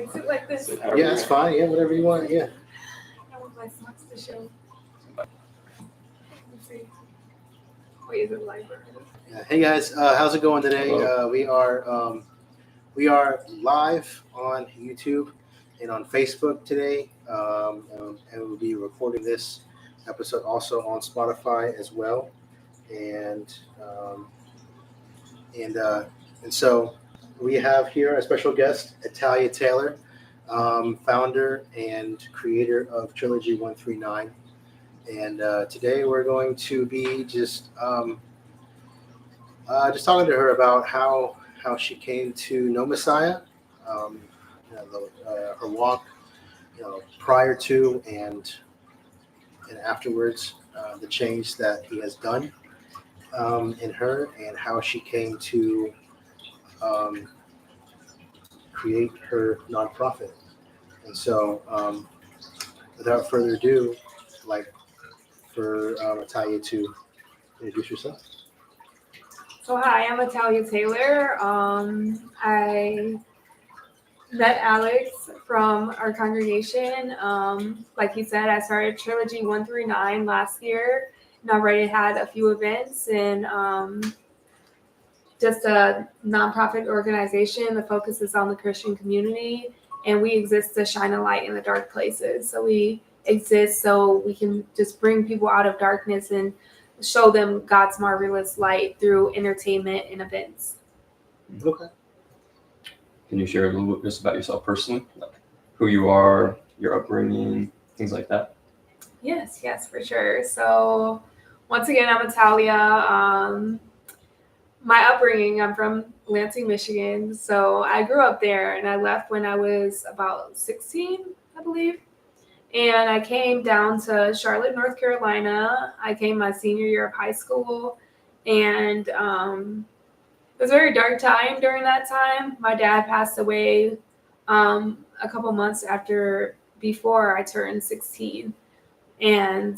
Is it like this? Yeah, it's fine. Yeah, whatever you want. Yeah. I want my socks to show. Let's see. Wait, is it library? Yeah. Hey guys, how's it going today? We are live on YouTube and on Facebook today, and we'll be recording this episode also on Spotify as well. And so we have here a special guest, Atalia Taylor, founder and creator of Trilogy 139. And today we're going to be just talking to her about how she came to know Messiah, her walk, prior to and afterwards, the change that he has done in her, and how she came to create her nonprofit. And so, without further ado, I'd like for Atalia to introduce yourself. So hi, I'm Atalia Taylor. I met Alex from our congregation. Like he said, I started Trilogy 139 last year, and already had a few events and just a nonprofit organization. The focus is on the Christian community, and we exist to shine a light in the dark places. So we exist so we can just bring people out of darkness and show them God's marvelous light through entertainment and events. Okay. Can you share a little bit just about yourself personally, like who you are, your upbringing, things like that? Yes, for sure. So once again, I'm Atalia. My upbringing, I'm from Lansing, Michigan. So I grew up there, and I left when I was about 16, I believe. And I came down to Charlotte, North Carolina. I came my senior year of high school, and it was a very dark time during that time. My dad passed away a couple months before I turned 16, and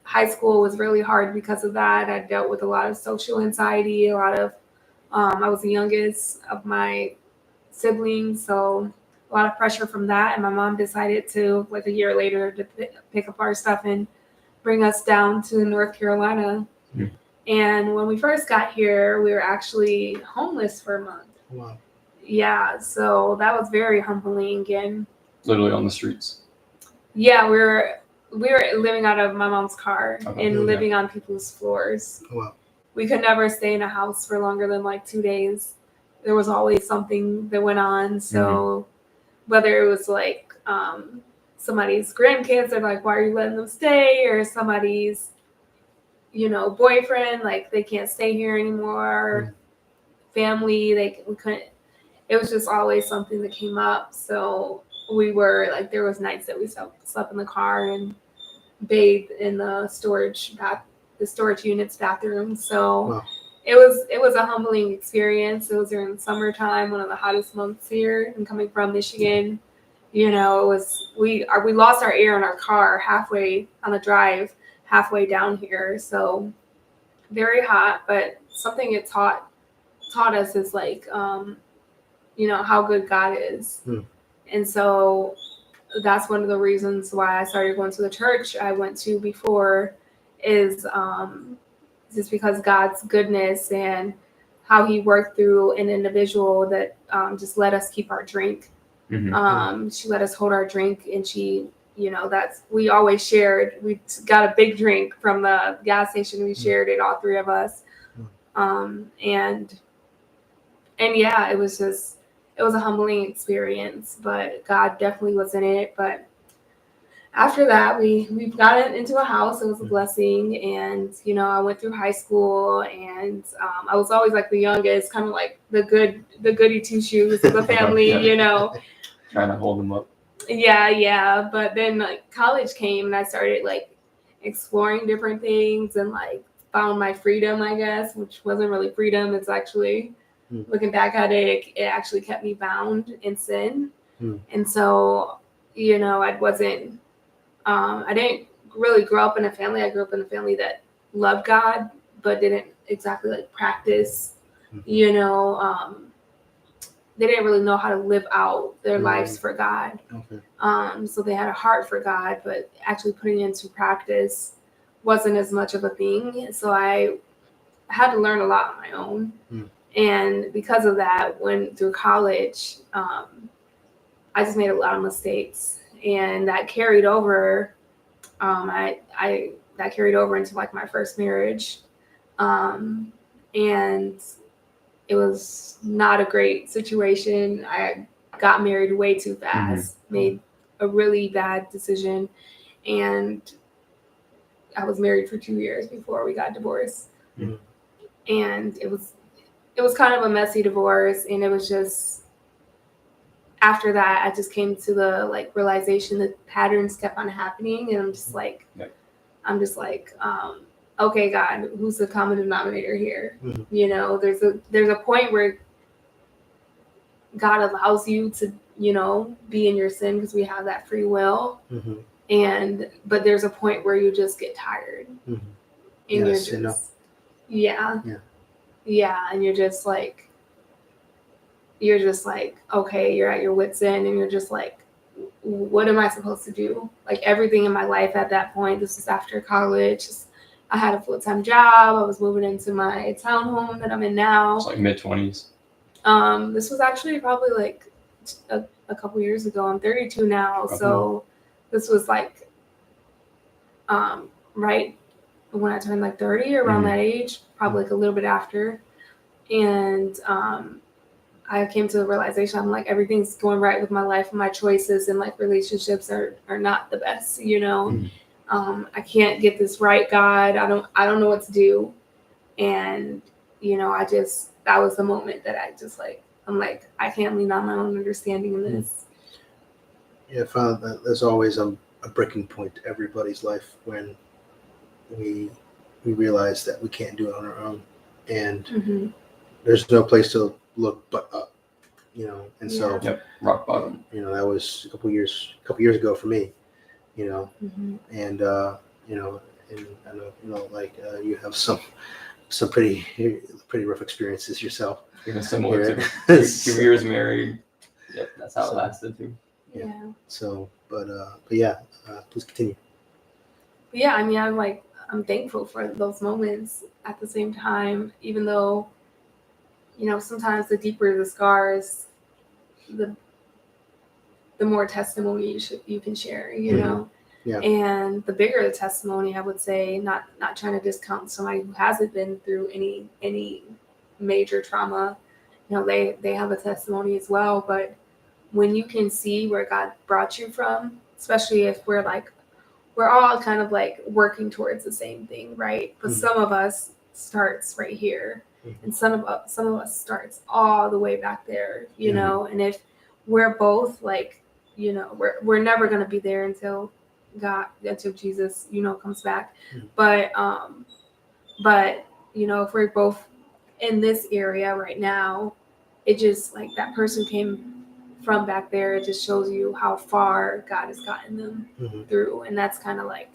high school was really hard because of that. I dealt with a lot of social anxiety, I was the youngest of my siblings, so a lot of pressure from that. And my mom decided to, like a year later, to pick up our stuff and bring us down to North Carolina. Mm. And when we first got here, we were actually homeless for a month. Wow. Yeah, so that was very humbling. And literally on the streets. Yeah, we were living out of my mom's car and living on people's floors. Wow. We could never stay in a house for longer than like 2 days. There was always something that went on. So whether it was like somebody's grandkids are like, why are you letting them stay? Or somebody's, boyfriend, like they can't stay here anymore. Family, we couldn't. It was just always something that came up. So we were like, there was nights that we slept in the car and bathed in the storage unit's bathroom. So wow. It was a humbling experience. It was during the summertime, one of the hottest months here, and coming from Michigan, it was we lost our air in our car halfway on the drive, halfway down here. So very hot, but something it taught us is like how good God is. And so that's one of the reasons why I started going to the church I went to before, is just because God's goodness and how he worked through an individual that just let us keep our drink. She let us hold our drink, and she, we always shared. We got a big drink from the gas station. We shared it, all three of us. And yeah, it was a humbling experience, but God definitely was in it. But after that, we got into a house. It was a blessing. And, I went through high school, and I was always like the youngest, kind of like the goody two shoes of the family, Trying to hold them up. Yeah. But then like college came, and I started like exploring different things and like found my freedom, I guess, which wasn't really freedom. It's actually, looking back at it, it actually kept me bound in sin. And so, I didn't really grow up in a family. I grew up in a family that loved God, but didn't exactly like practice, they didn't really know how to live out their lives for God. Okay. So they had a heart for God, but actually putting it into practice wasn't as much of a thing. So I had to learn a lot on my own. And because of that, when through college, I just made a lot of mistakes, and that carried over. That carried over into like my first marriage, and it was not a great situation. I got married way too fast, made a really bad decision, and I was married for 2 years before we got divorced. And it was kind of a messy divorce, and it was just after that I just came to the like realization that patterns kept on happening, and I'm just like okay, God, who's the common denominator here? You know, there's a point where God allows you to, you know, be in your sin because we have that free will. But there's a point where you just get tired. And Yes, you're just, yeah, and you're just like, okay, you're at your wit's end, and you're just like, what am I supposed to do? Like everything in my life at that point, this was after college. I had a full-time job. I was moving into my townhome that I'm in now. It's like mid-20s. This was actually probably like a couple years ago. I'm 32 now, so this was like right when I turned like 30, around that age, probably like a little bit after. And I came to the realization, I'm like, everything's going right with my life and my choices, and like relationships are not the best, you know. I can't get this right, God. I don't know what to do. And, you know, that was the moment that I'm like, I can't lean on my own understanding in this. Yeah, I found that there's always a breaking point to everybody's life when we realize that we can't do it on our own, and there's no place to look but up, you know. And so, rock bottom. You know, that was a couple years ago for me, you know. And you know, and I know, you know, like you have some pretty rough experiences yourself. Even similar to 2 years married. Yep, that's how it lasted too. Yeah. So, but yeah, please continue. But yeah, I mean, I'm thankful for those moments at the same time, even though, you know, sometimes the deeper the scars, the more testimony you can share, you know. Yeah. And the bigger the testimony, I would say, not trying to discount somebody who hasn't been through any major trauma, you know, they have a testimony as well. But when you can see where God brought you from, especially if we're all kind of like working towards the same thing, right? But some of us starts right here, and some of us starts all the way back there, you know. And if we're both like, you know, we're never gonna be there until Jesus, you know, comes back. But you know, if we're both in this area right now, it just like that person came from back there. It just shows you how far God has gotten them through. And that's kind of like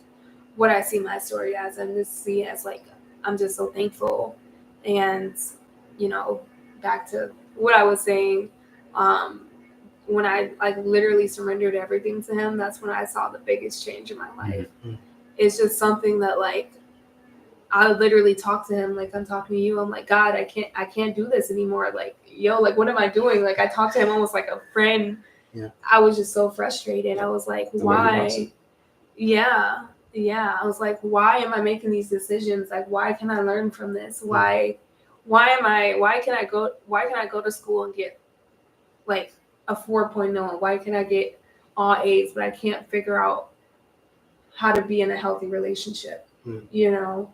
what I see my story as. And just see as like, I'm just so thankful. And, you know, back to what I was saying, when I like literally surrendered everything to him, that's when I saw the biggest change in my life. It's just something that like, I would literally talk to him like I'm talking to you. I'm like, God, I can't do this anymore. Like, yo, like, what am I doing? Like, I talked to him almost like a friend. Yeah. I was just so frustrated. I was like, why? Yeah. I was like, why am I making these decisions? Like, why can I learn from this? Why can I go to school and get like a 4.0? Why can I get all A's, but I can't figure out how to be in a healthy relationship, you know?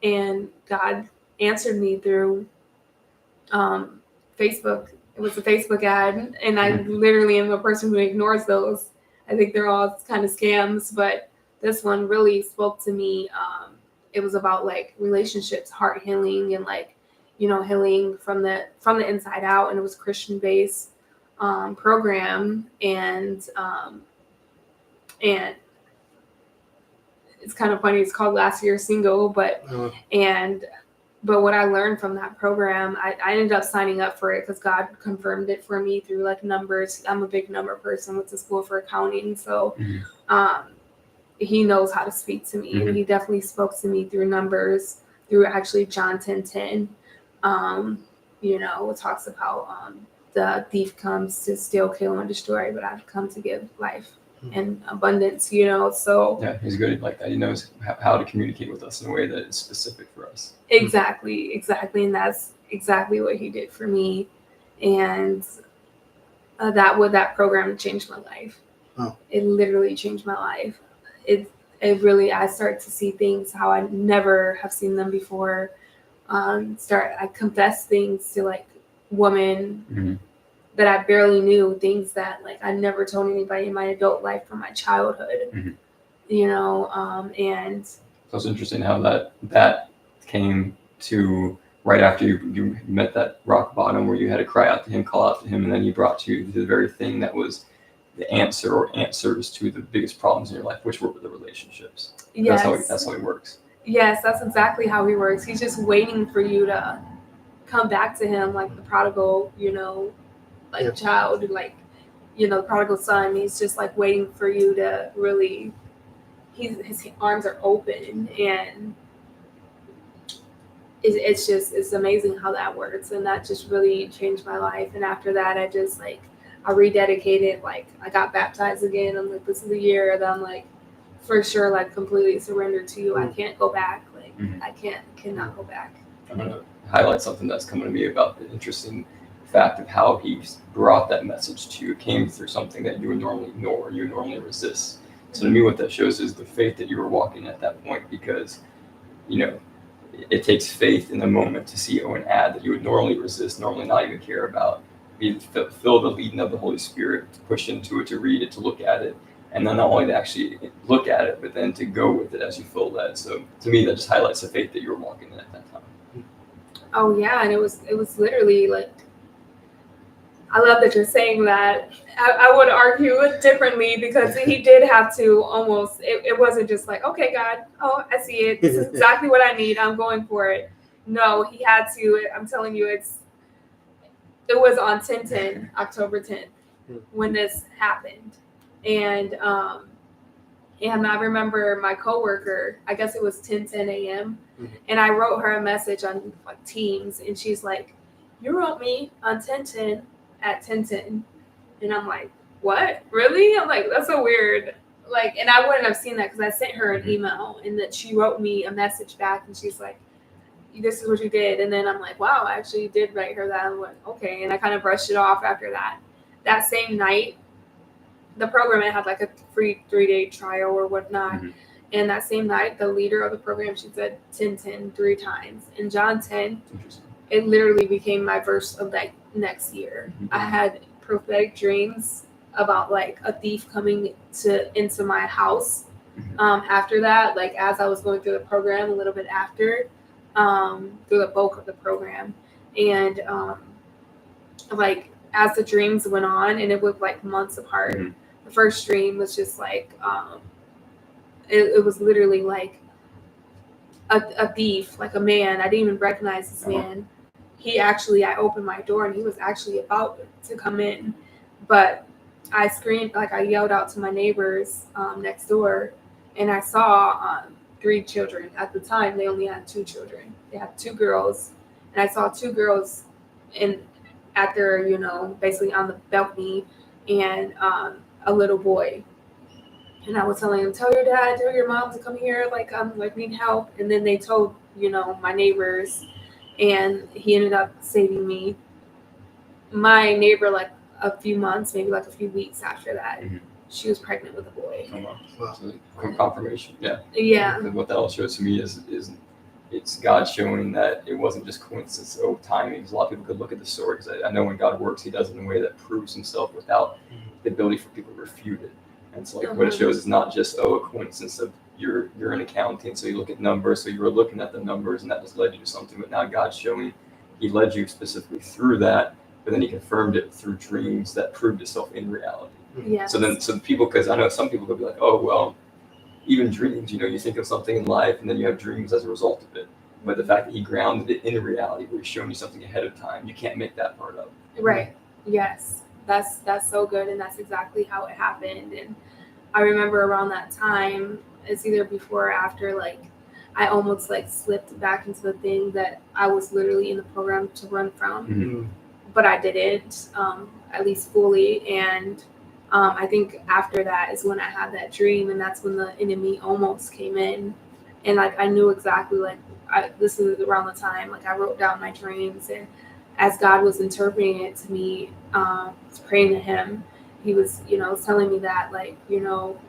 And God answered me through Facebook. It was a Facebook ad, and I literally am a person who ignores those. I think they're all kind of scams, but this one really spoke to me. It was about like relationships, heart healing, and like, you know, healing from the inside out. And it was Christian based program, and it's kind of funny. It's called Last Year Single, but and But what I learned from that program, I ended up signing up for it because God confirmed it for me through like numbers. I'm a big number person, went to school for accounting. So he knows how to speak to me. And he definitely spoke to me through numbers, through actually John 10:10. It talks about the thief comes to steal, kill, and destroy, but I've come to give life and abundance, so. Yeah, he's good at like that. He knows how to communicate with us in a way that is specific for us. Exactly. And that's exactly what he did for me. And that program changed my life. Oh. It literally changed my life. It really, I start to see things how I never have seen them before. I confess things to like women that I barely knew, things that like I never told anybody in my adult life from my childhood. And so it's interesting how that came to right after you met that rock bottom where you had to cry out to him, call out to him, and then he brought you to the very thing that was the answer or answers to the biggest problems in your life, which were the relationships. Yes. That's how he works. Yes, that's exactly how he works. He's just waiting for you to come back to him like the prodigal, child, like, the prodigal son. He's just like waiting for you to really, his arms are open, and it's amazing how that works. And that just really changed my life. And after that, I just like, I rededicated, like I got baptized again. I'm like, this is the year that I'm like, for sure, like completely surrendered to you. I can't go back. Like I cannot go back. I'm going to highlight something that's coming to me about the interesting fact of how he brought that message to you. It came through something that you would normally ignore, you would normally resist. So to me, what that shows is the faith that you were walking at that point, because, it takes faith in the moment to see an ad that you would normally resist, normally not even care about. You feel the leading of the Holy Spirit, to push into it, to read it, to look at it, and then not only to actually look at it, but then to go with it as you feel led. So to me, that just highlights the faith that you were walking in at that time. Oh yeah, and it was literally like, I love that you're saying that. I would argue it differently, because he did have to almost, it wasn't just like, okay, God, oh, I see it. This is exactly what I need. I'm going for it. No, he had to. I'm telling you, it was on 10/10, October 10th, when this happened. And I remember my coworker, I guess it was 10:10 a.m. And I wrote her a message on like Teams, and she's like, you wrote me on 10:10 at 10:10. And I'm like, what? Really? I'm like, that's so weird. Like, and I wouldn't have seen that because I sent her an email, and that she wrote me a message back, and she's like, this is what you did. And then I'm like, wow, I actually did write her that. I went, okay. And I kind of brushed it off after that. That same night, the program, it had like a free 3-day trial or whatnot. And that same night, the leader of the program, she said 10:10 3 times. And John 10, it literally became my verse of that next year. I had prophetic dreams about like a thief coming into my house. After that, like as I was going through the program, a little bit after, through the bulk of the program. And like as the dreams went on, and it was like months apart. The first dream was just like, it was literally like a thief, like a man. I didn't even recognize this man. I opened my door, and he was actually about to come in, but I screamed, like I yelled out to my neighbors next door, and I saw 3 children. At the time, they only had 2 children. They had 2 girls, and I saw 2 girls at their, basically on the balcony, and a little boy. And I was telling him, tell your dad, tell your mom to come here, like I'm like need help. And then they told, my neighbors, and he ended up saving me. My neighbor, like a few months, maybe like a few weeks after that, she was pregnant with a boy. Oh, wow. So, confirmation. Yeah. Yeah. And what that all shows to me is it's God showing that it wasn't just coincidence or timing. Because a lot of people could look at the story, because I know when God works, he does it in a way that proves himself without the ability for people to refute it. And so like what it shows is not just, a coincidence of you're in accounting, so you look at numbers, so you were looking at the numbers, and that just led you to something. But now God's showing he led you specifically through that, but then he confirmed it through dreams that proved itself in reality. Yeah. So people, because I know some people could be like, oh, well, even dreams, you think of something in life, and then you have dreams as a result of it. But the fact that he grounded it in reality, where he's showing you something ahead of time, you can't make that part up. Right. Yes. That's so good, and that's exactly how it happened. And I remember around that time, it's either before or after, like I almost like slipped back into the thing that I was literally in the program to run from, Mhm. but I didn't, at least fully. And I think after that is when I had that dream, and that's when the enemy almost came in, and like I knew exactly like this is around the time like I wrote down my dreams, and as God was interpreting it to me, praying to Him, He was telling me that like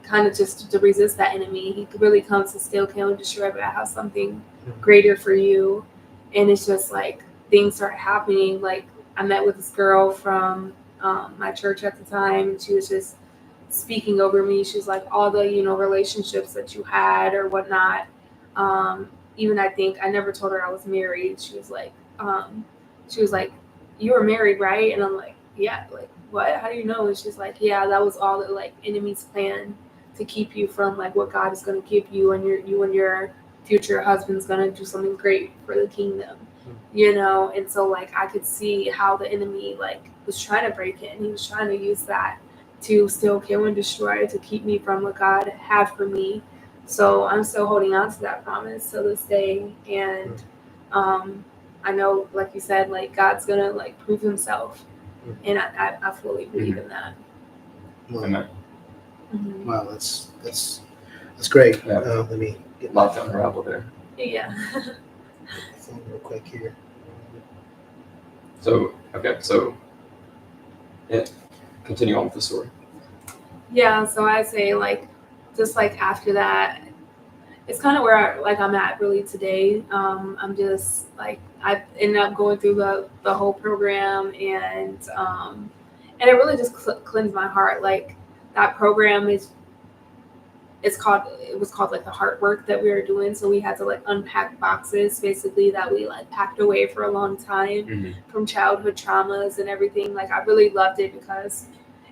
kind of just to resist that enemy. He really comes to steal, kill, and destroy, but I have something greater for you. And it's just like things start happening. Like I met with this girl from my church at the time. She was just speaking over me. She's like, all the relationships that you had or whatnot. Even I think I never told her I was married. She was like, you were married, right? And I'm like, yeah. Like, what? How do you know? And she's like, yeah, that was all the like enemy's plan to keep you from like what God is going to give you, and your future husband's going to do something great for the kingdom. And so like I could see how the enemy like was trying to break in. He was trying to use that to still kill and destroy, to keep me from what God had for me. So I'm still holding on to that promise to this day. And I know, like you said, like God's gonna like prove Himself, and I fully believe in that. Wow, Amen. wow, that's great. Yeah. Let me get A lot to unravel there. Yeah. my phone real quick here. So yeah, continue on with the story. Yeah. So I say like, just like after that, it's kind of where I'm at really today. I'm just like I ended up going through the whole program, and it really just cleansed my heart. Like that program it was called like the heart work that we were doing. So we had to like unpack boxes basically that we like packed away for a long time from childhood traumas and everything. Like I really loved it because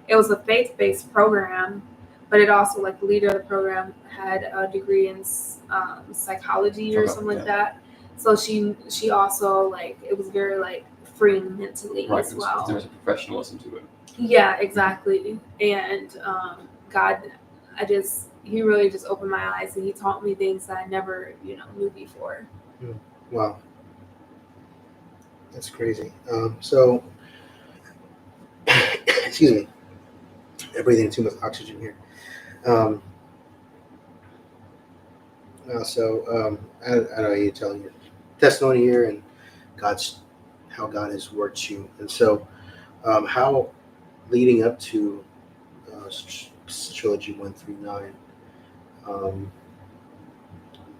it was a faith-based program, but it also like the leader of the program had a degree in psychology or something like that. So she also like it was very like freeing mentally as well. There was a professionalism to it. Yeah, exactly. And God, He really just opened my eyes, and He taught me things that I never knew before. Wow, that's crazy. So, excuse me, I'm breathing in too much oxygen here. I don't know, you telling your testimony here and how God has worked you, and so how leading up to Trilogy 1 through 9.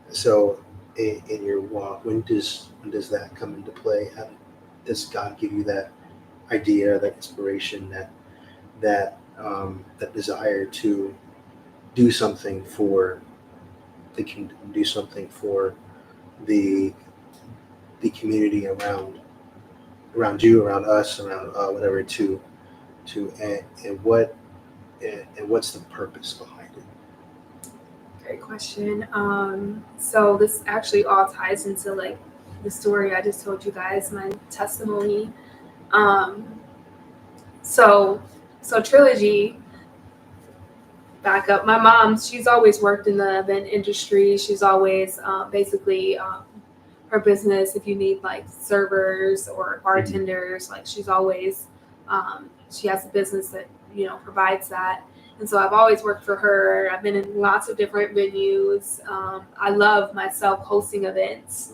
So in your walk, when does that come into play? How does God give you that idea, that inspiration, that desire to do something for the kingdom, do something for the community around you, around us, around whatever and what's the purpose behind it? Great question. So this actually all ties into like the story I just told you guys, my testimony. So Trilogy, back up. My mom, she's always worked in the event industry. She's always basically her business. If you need like servers or bartenders, like she's always she has a business that provides that. And so I've always worked for her. I've been in lots of different venues. I love myself hosting events.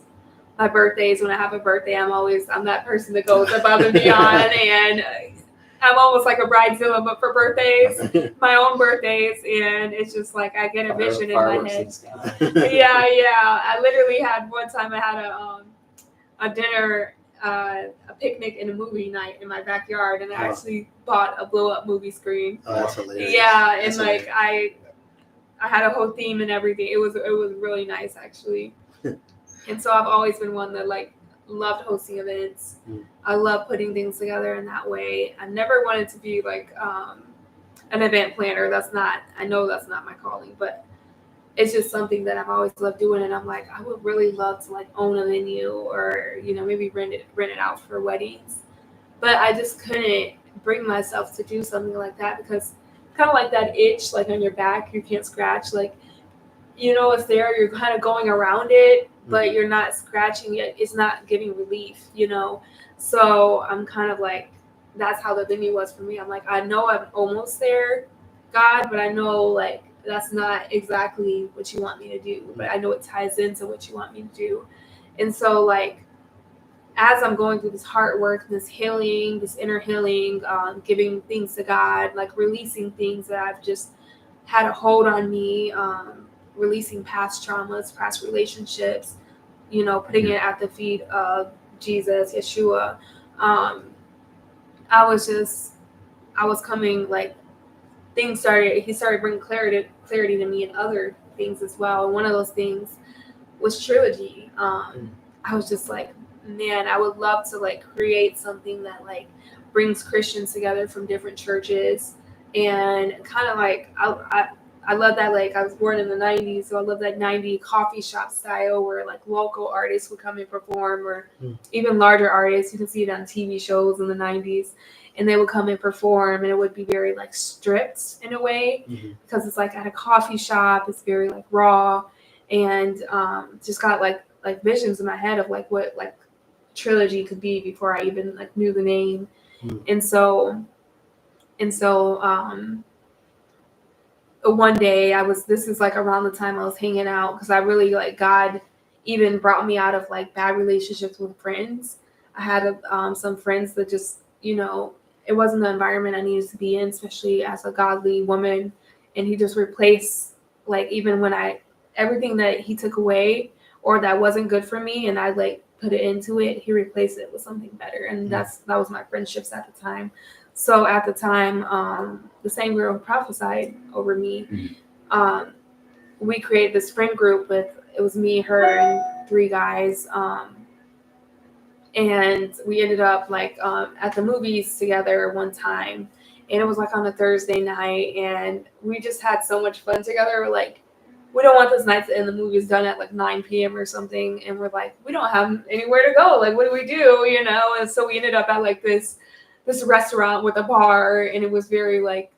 My birthdays, when I have a birthday, I'm that person that goes above and beyond, and I'm almost like a bridezilla, but for birthdays, my own birthdays, and it's just like I get a vision in my head. Yeah. I literally had one time I had a dinner, a picnic and a movie night in my backyard, and I actually bought a blow up movie screen. Oh, that's hilarious. Yeah, and that's like hilarious. I had a whole theme and everything. It was really nice actually. And so I've always been one that like loved hosting events. I love putting things together in that way. I never wanted to be like an event planner. I know that's not my calling, but it's just something that I've always loved doing, and I'm like, I would really love to like own a venue, or maybe rent it out for weddings. But I just couldn't bring myself to do something like that, because kind of like that itch like on your back you can't scratch, like it's there, you're kind of going around it, but you're not scratching it, it's not giving relief. So I'm kind of like, that's how the venue was for me. I'm like, I know I'm almost there, God, but I know like that's not exactly what you want me to do, but I know it ties into what you want me to do. And so like, as I'm going through this hard work, this healing, this inner healing, giving things to God, like releasing things that I've just had a hold on me, releasing past traumas, past relationships, putting it at the feet of Jesus, Yeshua. I was coming, like, he started bringing clarity to me in other things as well. And one of those things was Trilogy. I was just like, man, I would love to like create something that like brings Christians together from different churches, and kind of like I love that, like I was born in the 90s, so I love that 90s coffee shop style where like local artists would come and perform, or even larger artists. You can see it on TV shows in the 90s, and they would come and perform, and it would be very like stripped in a way, because it's like at a coffee shop, it's very like raw, and just got like visions in my head of like what like Trilogy could be before I even like knew the name. And so one day this is like around the time I was hanging out, because I really like, God even brought me out of like bad relationships with friends. I had some friends that just, it wasn't the environment I needed to be in, especially as a godly woman. And he just replaced, like, even when everything that he took away or that wasn't good for me, and I like put it into it, he replaced it with something better. And that was my friendships at the time. So at the time, the same girl who prophesied over me, we created this friend group it was me, her, and 3 guys. And we ended up like at the movies together one time, and it was like on a Thursday night, and we just had so much fun together. We're like, we don't want this night to end. The movie is done at like 9 p.m. or something, and we're like, we don't have anywhere to go. Like, what do we do? And so we ended up at like this restaurant with a bar, and it was very like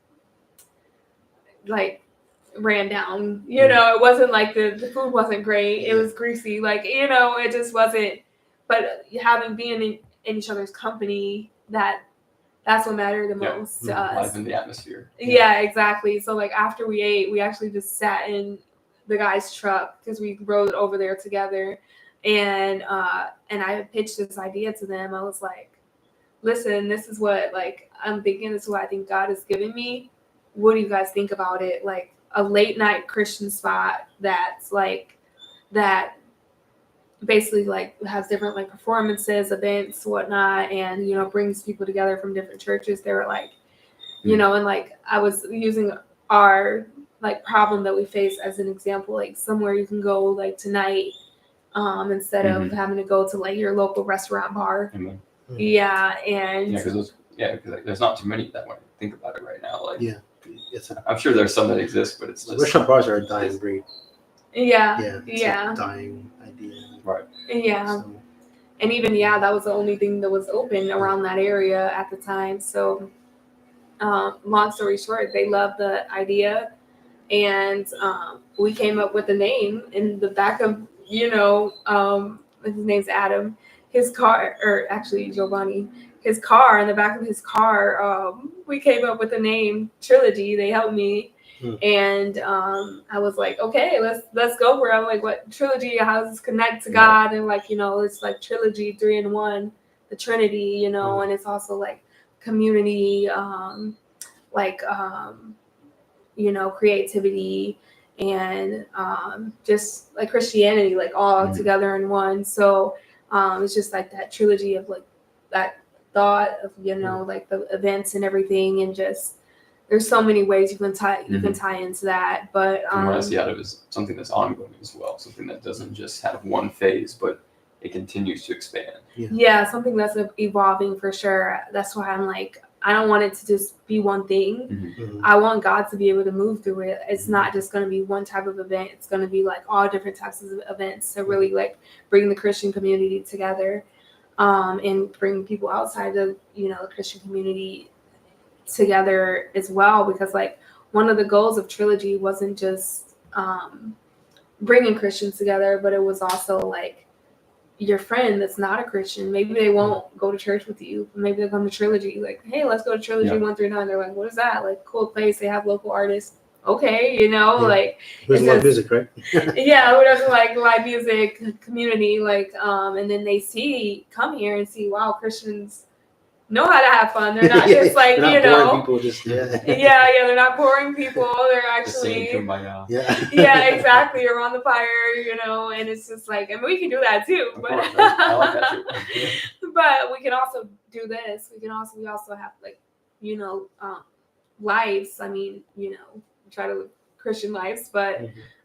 ran down. It wasn't like the food wasn't great. It was greasy. Like, it just wasn't. But being in each other's company, that's what mattered the most to us. Live in the atmosphere. Yeah, exactly. So like after we ate, we actually just sat in the guy's truck, because we rode over there together, and I pitched this idea to them. I was like, listen, this is what like I'm thinking. This is what I think God has given me. What do you guys think about it? Like a late night Christian spot that's like that basically like has different like performances, events, whatnot, and brings people together from different churches. They were like, and like I was using our like problem that we face as an example, like somewhere you can go like tonight, instead of having to go to like your local restaurant bar. Because there's not too many that way. Think about it right now. Like, I'm sure there's some that exist, but it's restaurant bars are a dying breed. It's a dying idea. Right. So. And even that was the only thing that was open around that area at the time. So long story short, they loved the idea, and we came up with the name in the back of his name's Adam, his car, or actually Giovanni, his car, in the back of his car, we came up with the name Trilogy. They helped me. And I was like, okay, let's go for it. I'm like, what Trilogy? How does this connect to God? And like, it's like Trilogy, 3 in 1, the Trinity, and it's also like community, creativity, and just like Christianity, like all together in one. So it's just like that trilogy of like that thought of like the events and everything, and just there's so many ways you can tie into that. But and what I see out of it is something that's ongoing as well, something that doesn't just have one phase, but it continues to expand. Yeah, something that's evolving for sure. That's why I'm like, I don't want it to just be one thing. Mhm. I want God to be able to move through it. It's not just going to be one type of event. It's going to be like all different types of events to really like bring the Christian community together, and bring people outside of, the Christian community together as well. Because like one of the goals of Trilogy wasn't just bringing Christians together, but it was also like your friend that's not a Christian. Maybe they won't go to church with you. Maybe they'll come to Trilogy. Like, hey, let's go to Trilogy 139. They're like, what is that? Like, cool place. They have local artists. Okay, like who doesn't like music, right? yeah, who doesn't like live music community? Like, and then they come here and see, wow, Christians know how to have fun. They're not just like, they're not boring people, just they're not boring people. They're actually yeah, exactly, around the fire, and it's just like, I mean, we can do that too, but I like that too. but we can also do this. We also have like, lives. I mean, try to live Christian lives, but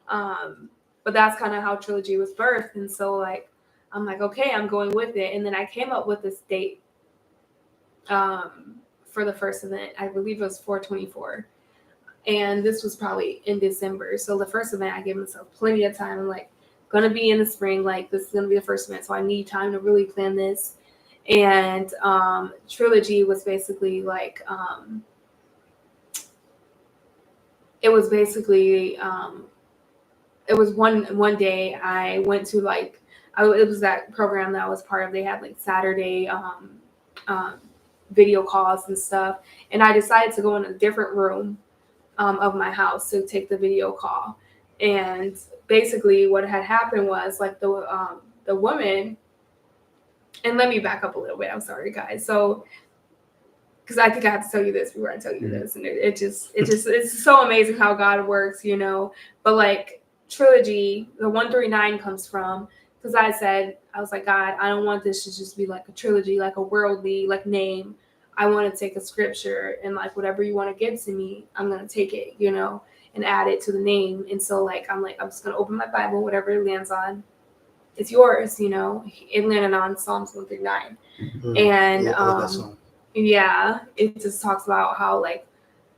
that's kind of how Trilogy was birthed. And so like, I'm like, okay, I'm going with it. And then I came up with this date for the first event. I believe it was 4/24, and this was probably in December. So the first event, I gave myself plenty of time. I'm like, gonna be in the spring, like this is gonna be the first event, so I need time to really plan this. And Trilogy was basically like it was one day I went to like it was that program that I was part of. They had like Saturday video calls and stuff, and I decided to go in a different room of my house to take the video call. And basically what had happened was like the woman, and let me back up a little bit, I'm sorry guys. So because I think I have to tell you this before I tell you this, and it's so amazing how God works, but like Trilogy, the 139 comes from, because I was like, God, I don't want this to just be like a trilogy, like a worldly like name. I want to take a scripture and like whatever you want to give to me, I'm going to take it, and add it to the name. And so like, I'm just going to open my Bible, whatever it lands on, it's yours, It landed on Psalms 139. And I love that song. Yeah, it just talks about how like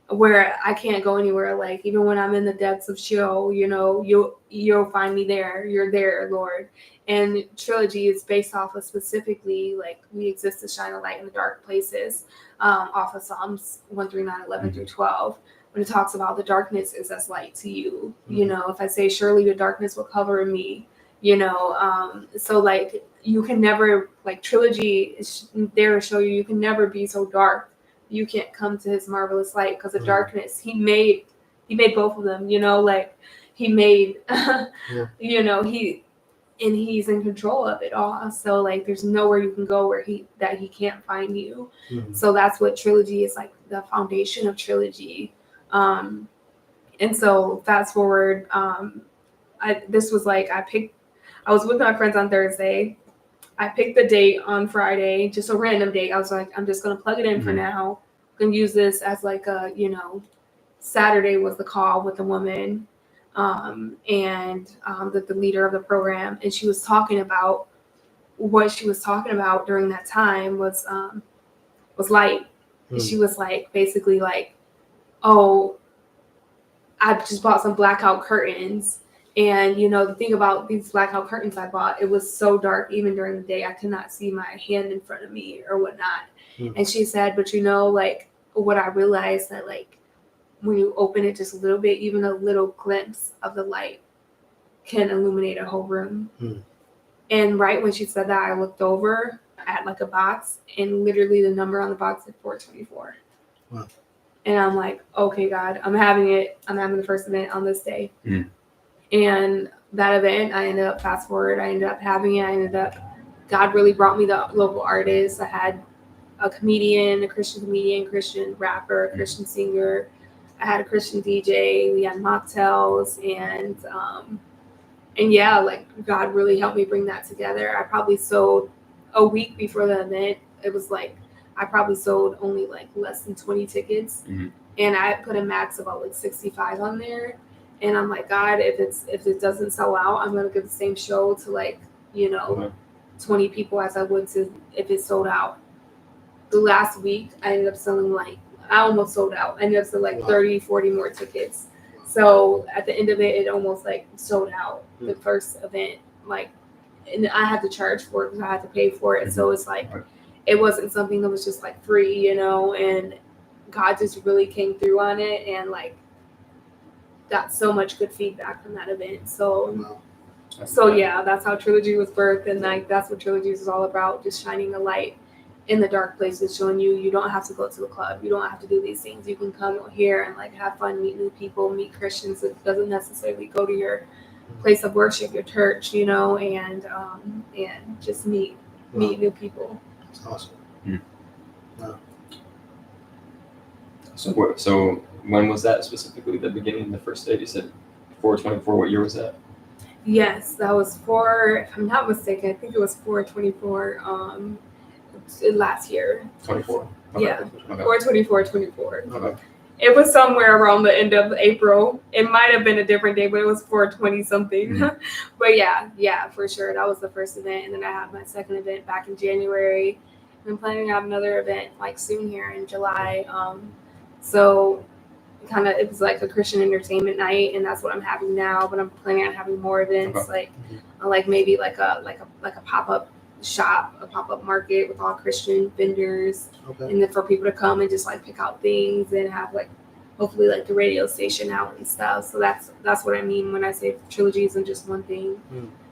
where I can't go anywhere, like even when I'm in the depths of Sheol, you'll find me there. You're there, Lord. And Trilogy is based off of specifically like we exist to shine a light in the dark places, off of Psalms 139, 11 through 12, when it talks about the darkness is as light to you. If I say surely the darkness will cover me, so like you can never, like Trilogy is there to show you can never be so dark. You can't come to his marvelous light because of darkness. He made both of them, like he made, he's in control of it all. So like, there's nowhere you can go that he can't find you. So that's what Trilogy is, like the foundation of Trilogy. And so fast forward, this was like, I was with my friends on Thursday. I picked the date on Friday, just a random date. I was like, I'm just going to plug it in for now. I'm going to use this as like a, Saturday was the call with the woman, and the leader of the program. And she was talking about what she was talking about during that time was light. And she was like, basically like, oh, I just bought some blackout curtains. And, the thing about these blackout curtains I bought, it was so dark, even during the day, I could not see my hand in front of me or whatnot. And she said, but like what I realized that like when you open it just a little bit, even a little glimpse of the light can illuminate a whole room. And right when she said that, I looked over at like a box, and literally the number on the box said 424. Wow. And I'm like, okay, God, I'm having it. I'm having the first event on this day. And that event, I ended up having it. God really brought me the local artists. I had a comedian, a Christian comedian, Christian rapper, a Christian singer. I had a Christian DJ. We had mocktails, and yeah, like God really helped me bring that together. I probably sold a week before the event. It was like I probably sold only like less than 20 tickets, and I put a max about like 65 on there. And I'm like, God, if it doesn't sell out, I'm gonna give the same show to like 20 people as I would to if it sold out. the last week I ended up selling I almost sold out. I ended up selling 30, 40 more tickets. So at the end of it almost sold out the first event. And I had to charge for it because I had to pay for it. So it's it wasn't something that was just free, and God just really came through on it and got so much good feedback from that event. So yeah, that's how Trilogy was birthed, and that's what Trilogy is all about, just shining a light in the dark places, showing you don't have to go to the club, you don't have to do these things. You can come here and have fun, meet new people, meet Christians. It doesn't necessarily go to your place of worship, your church, and just meet new people. That's awesome. Wow. So when was that specifically? The beginning, the first day? You said 4/24. What year was that? Yes, that was if I'm not mistaken, I think it was 4/24 last year. 24. Okay. Yeah, okay. 4/24/24. Okay. It was somewhere around the end of April. It might have been a different day, but it was 4/20 something. Mm-hmm. But yeah, for sure. That was the first event. And then I had my second event back in January. I'm planning to have another event soon here in July. So it was a Christian entertainment night, and that's what I'm having now. But I'm planning on having more events, maybe a pop-up shop, a pop-up market with all Christian vendors, and then for people to come and just pick out things and have hopefully the radio station out and stuff. So that's what I mean when I say Trilogy isn't just one thing.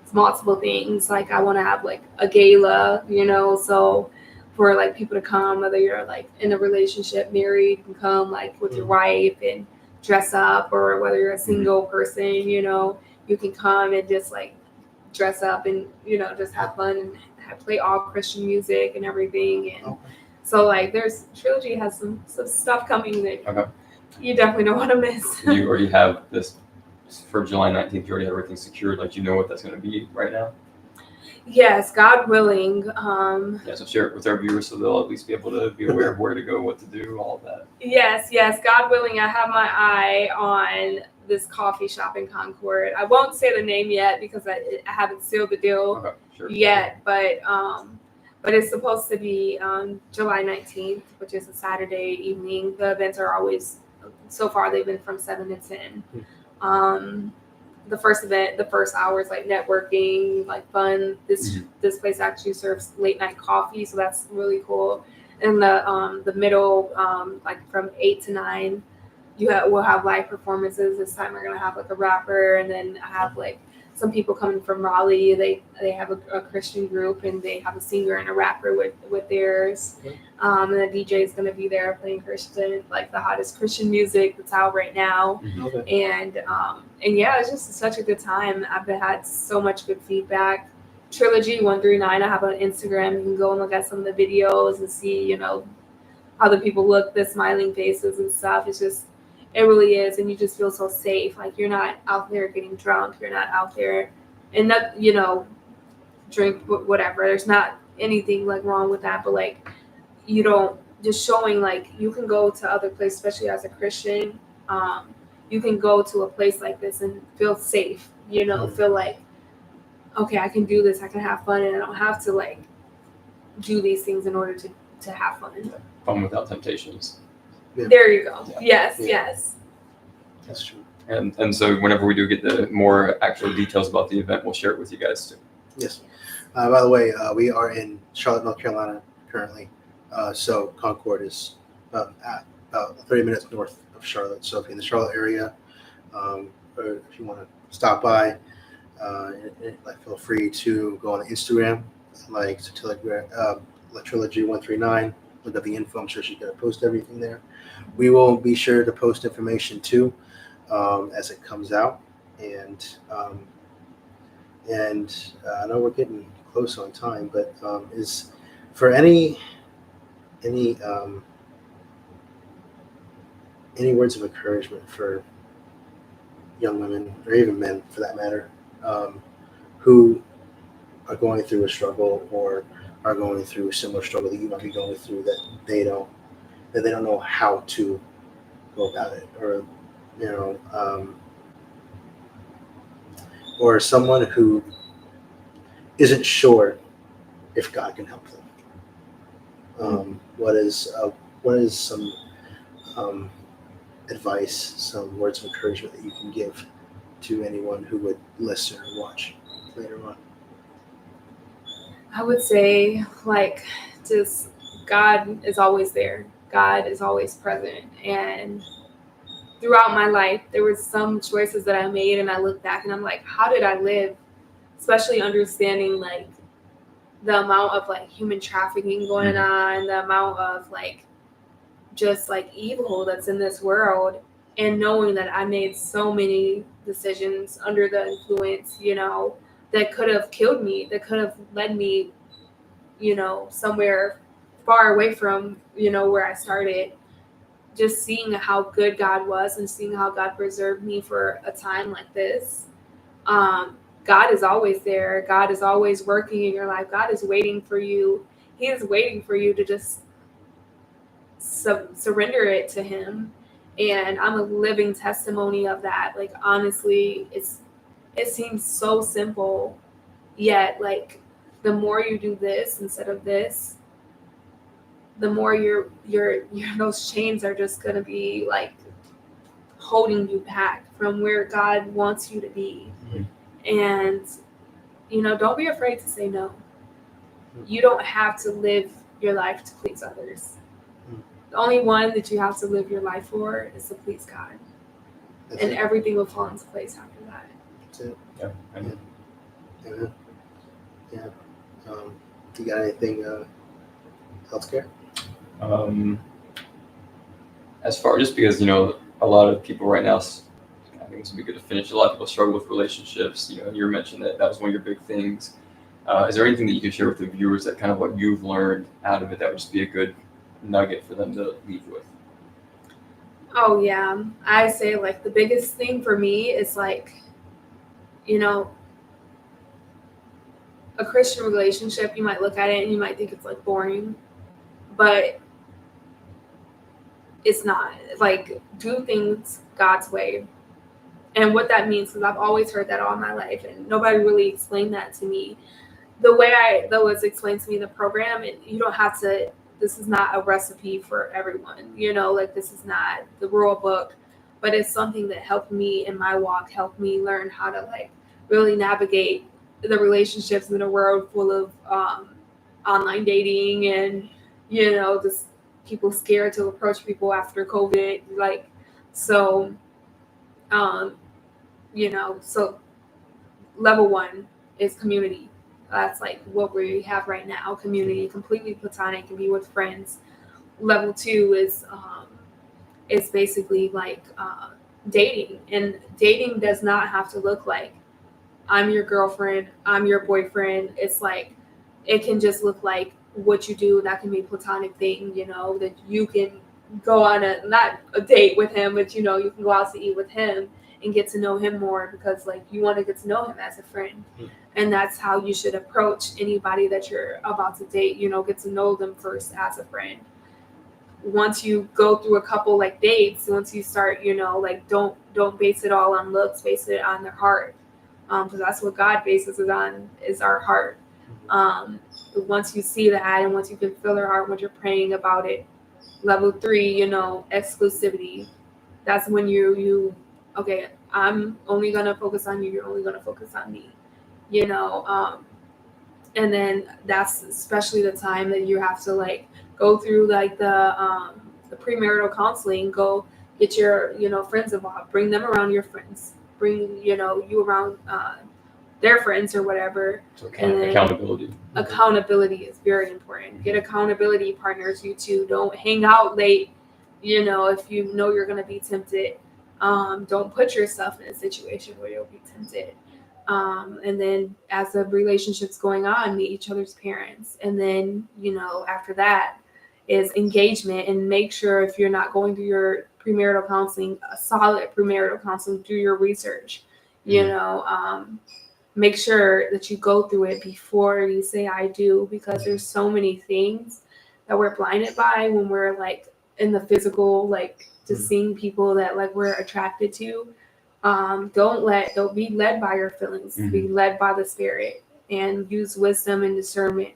It's multiple things. I want to have a gala, so for people to come, whether you're in a relationship, married, you can come with your wife and dress up, or whether you're a single person, you can come and just dress up and just have fun and play all Christian music and everything. And so there's Trilogy has some stuff coming that you definitely don't want to miss. You already have this for July 19th. You already have everything secured. You know what that's going to be right now. Yes, God willing. So share it with our viewers so they'll at least be able to be aware of where to go, what to do, all of that. Yes, God willing. I have my eye on this coffee shop in Concord. I won't say the name yet because I haven't sealed the deal yet, but it's supposed to be July 19th, which is a Saturday evening. The events are always, so far they've been from 7 to 10. The first event, the first hour is networking, fun. This place actually serves late night coffee, so that's really cool. And the middle, from 8 to 9, we'll have live performances. This time we're gonna have a rapper, and then I have some people coming from Raleigh. They have a Christian group, and they have a singer and a rapper with theirs. And the DJ is gonna be there playing Christian, the hottest Christian music that's out right now. And yeah, it's just such a good time. I've had so much good feedback. Trilogy 139. I have an Instagram. You can go and look at some of the videos and see, how the people look, the smiling faces and stuff. It really is, and you just feel so safe. You're not out there getting drunk. You're not out there and that drink whatever. There's not anything wrong with that, but you don't just showing you can go to other places, especially as a Christian. You can go to a place like this and feel safe. Feel okay, I can do this. I can have fun, and I don't have to do these things in order to have fun. Fun without temptations. Yeah. There you go. Yeah. Yes. That's true. And so whenever we do get the more actual details about the event, we'll share it with you guys too. Yes. By the way, we are in Charlotte, North Carolina currently. So Concord is about 30 minutes north of Charlotte. So if you're in the Charlotte area, or if you want to stop by, feel free to go on Instagram, Trilogy 139. Look at the info. I'm sure she's going to post everything there. We will be sure to post information too as it comes out. And I know we're getting close on time, but is for any words of encouragement for young women, or even men for that matter, who are going through a struggle or are going through a similar struggle that you might be going through, that they don't know how to go about it, or or someone who isn't sure if God can help them. What is some um, advice, some words of encouragement that you can give to anyone who would listen or watch later on? I would say, like, just God is always there. God is always present. And throughout my life, there was some choices that I made, and I look back and I'm like, how did I live? Especially understanding, like, the amount of, like, human trafficking going on, the amount of, like, just, like, evil that's in this world, and knowing that I made so many decisions under the influence, that could have killed me, that could have led me, somewhere far away from, where I started. Just seeing how good God was and seeing how God preserved me for a time like this. God is always there. God is always working in your life. God is waiting for you. He is waiting for you to just surrender it to Him. And I'm a living testimony of that. Like, honestly, it seems so simple, yet, like, the more you do this instead of this, the more your those chains are just gonna be, like, holding you back from where God wants you to be. And don't be afraid to say no. You don't have to live your life to please others. The only one that you have to live your life for is to please God. That's And it. everything will fall into place after that. That's it. Yeah. I mean, Yeah. You got anything else, Garrett? as far just because a lot of people right now, I think this would be good to finish. A lot of people struggle with relationships. You mentioned that was one of your big things. Is there anything that you can share with the viewers that kind of what you've learned out of it that would just be a good nugget for them to leave with? Oh yeah, I say, like, the biggest thing for me is, like, a Christian relationship. You might look at it and you might think it's, like, boring, but it's not. Like, do things God's way. And what that means, because I've always heard that all my life, and nobody really explained that to me. The way that was explained to me in the program, and you don't have to. This is not a recipe for everyone. Like, this is not the rule book, but it's something that helped me in my walk, helped me learn how to, like, really navigate the relationships in a world full of online dating and just people scared to approach people after COVID. Like, so um, so level one is community. That's, like, what we have right now. Community, completely platonic, can be with friends. Level two is basically, like, dating, and dating does not have to look like I'm your girlfriend, I'm your boyfriend. It's like, it can just look like what you do. That can be a platonic thing, that you can go on not a date with him, but you can go out to eat with him and get to know him more, because, like, you want to get to know him as a friend. And that's how you should approach anybody that you're about to date. Get to know them first as a friend. Once you go through a couple, like, dates, once you start, like, don't base it all on looks, base it on their heart, because that's what God bases it on, is our heart. Once you see that, and once you can feel their heart, once you're praying about it. Level three, exclusivity. That's when okay, I'm only gonna focus on you. You're only gonna focus on me. And then that's especially the time that you have to, like, go through, like, the premarital counseling. Go get your friends involved. Bring them around your friends. Bring you around their friends or whatever. So And then accountability. Accountability is very important. Get accountability partners. You two don't hang out late. If you know you're gonna be tempted, don't put yourself in a situation where you'll be tempted. And then, as the relationship's going on, meet each other's parents. And then, after that is engagement, and make sure, if you're not going through your premarital counseling, a solid premarital counseling, do your research. Make sure that you go through it before you say I do, because there's so many things that we're blinded by when we're, like, in the physical, like, just seeing people that, like, we're attracted to. Don't be led by your feelings. Be led by the Spirit, and use wisdom and discernment.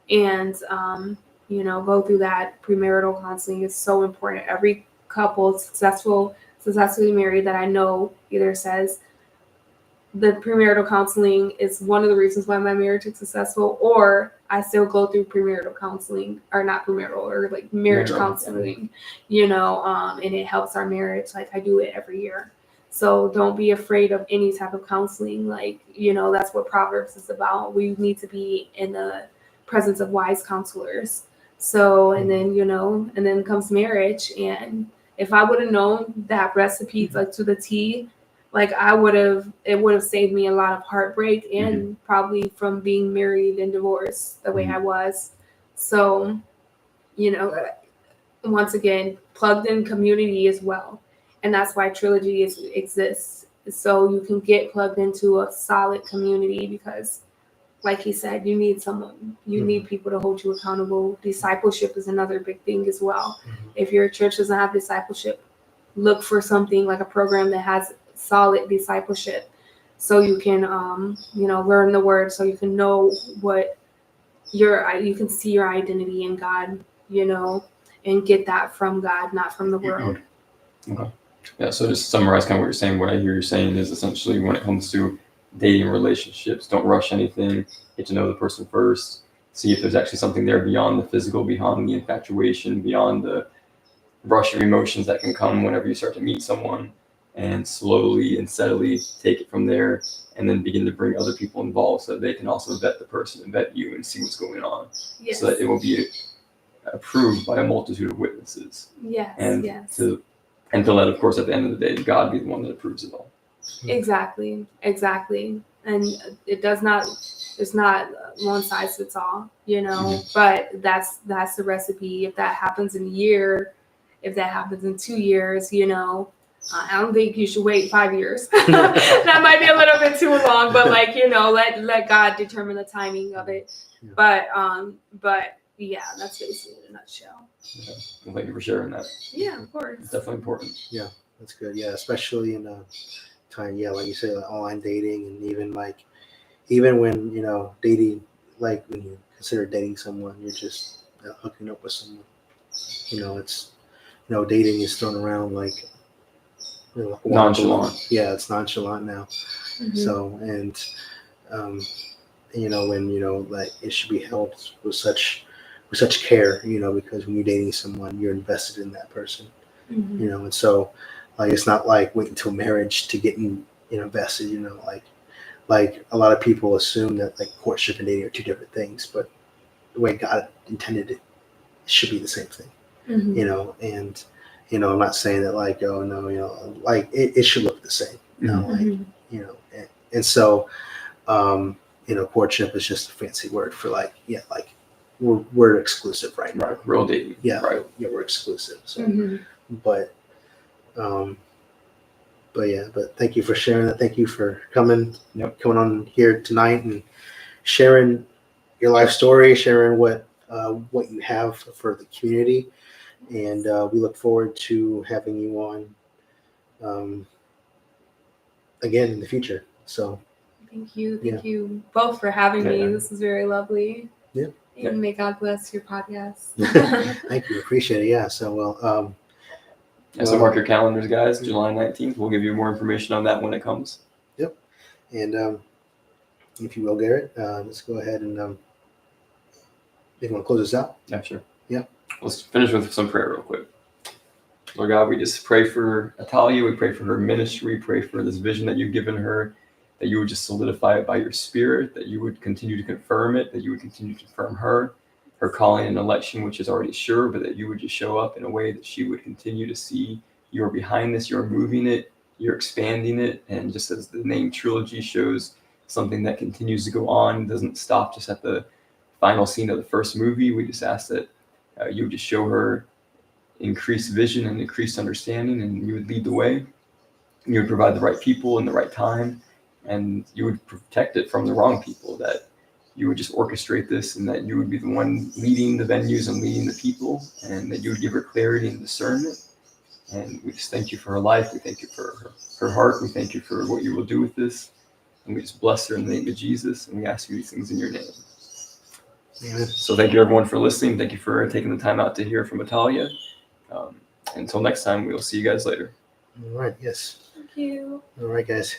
And go through that. Premarital counseling is so important. Every couple successfully married that I know either says the premarital counseling is one of the reasons why my marriage is successful, or I still go through premarital counseling, or not premarital, or like marriage counseling, and it helps our marriage. Like I do it every year. So don't be afraid of any type of counseling. Like, that's what Proverbs is about. We need to be in the presence of wise counselors. So, and then comes marriage. And if I would have known that recipe like to the T, like it would have saved me a lot of heartbreak and probably from being married and divorced the way I was. So, once again, plugged in community as well. And that's why Trilogy exists. So you can get plugged into a solid community because, like he said, you need someone. You need people to hold you accountable. Discipleship is another big thing as well. If your church doesn't have discipleship, look for something like a program that has solid discipleship so you can, learn the word, so you can know what you can see your identity in God, and get that from God, not from the world. Okay. Yeah, so just to summarize kind of what you're saying, what I hear you saying is essentially when it comes to dating relationships, don't rush anything, get to know the person first, see if there's actually something there beyond the physical, beyond the infatuation, beyond the rush of emotions that can come whenever you start to meet someone, and slowly and steadily take it from there, and then begin to bring other people involved so that they can also vet the person and vet you and see what's going on. Yes. So that it will be approved by a multitude of witnesses. Yes. And to let, of course, at the end of the day, God be the one that approves it all. Exactly. And it's not one size fits all, but that's the recipe. If that happens in a year, if that happens in 2 years, I don't think you should wait 5 years. That might be a little bit too long, but let God determine the timing of it. But yeah, that's basically in a nutshell. Okay. Well, thank you for sharing that. Yeah, of course. It's definitely important. Yeah, that's good. Yeah, especially in a time, like you say, like online dating, and even when dating, like when you consider dating someone, you're just hooking up with someone. It's dating is thrown around like nonchalant. Yeah, it's nonchalant now. So and when like it should be held with such care, because when you're dating someone, you're invested in that person, and so like it's not like wait until marriage to get invested, like a lot of people assume that like courtship and dating are two different things, but the way God intended it should be the same thing, and I'm not saying that like, oh no, like it should look the same, and so courtship is just a fancy word for like we're exclusive right now. Right, real dating. Yeah, right. Yeah, we're exclusive. So, but thank you for sharing that. Thank you for coming on here tonight and sharing your life story, sharing what you have for the community, and we look forward to having you on again in the future. So. Thank you both for having me. This is very lovely. Yeah. And may God bless your podcast. Thank you. Appreciate it. Yeah. So, so mark your calendars, guys. July 19th. We'll give you more information on that when it comes. Yep. And if you will, Garrett, let's go ahead and if you want to close this out. Yeah, sure. Yeah. Let's finish with some prayer real quick. Lord God, we just pray for Atalia. We pray for her ministry. We pray for this vision that you've given her, that you would just solidify it by your spirit, that you would continue to confirm it, that you would continue to confirm her calling and election, which is already sure, but that you would just show up in a way that she would continue to see you're behind this, you're moving it, you're expanding it. And just as the name Trilogy shows something that continues to go on, doesn't stop just at the final scene of the first movie, we just ask that you would just show her increased vision and increased understanding, and you would lead the way. You would provide the right people in the right time, and you would protect it from the wrong people, that you would just orchestrate this, and that you would be the one leading the venues and leading the people, and that you would give her clarity and discernment. And we just thank you for her life. We thank you for her heart. We thank you for what you will do with this. And we just bless her in the name of Jesus. And we ask you these things in your name. Amen. So thank you everyone for listening. Thank you for taking the time out to hear from Atalia. Until next time, we'll see you guys later. All right. Yes. Thank you. All right, guys.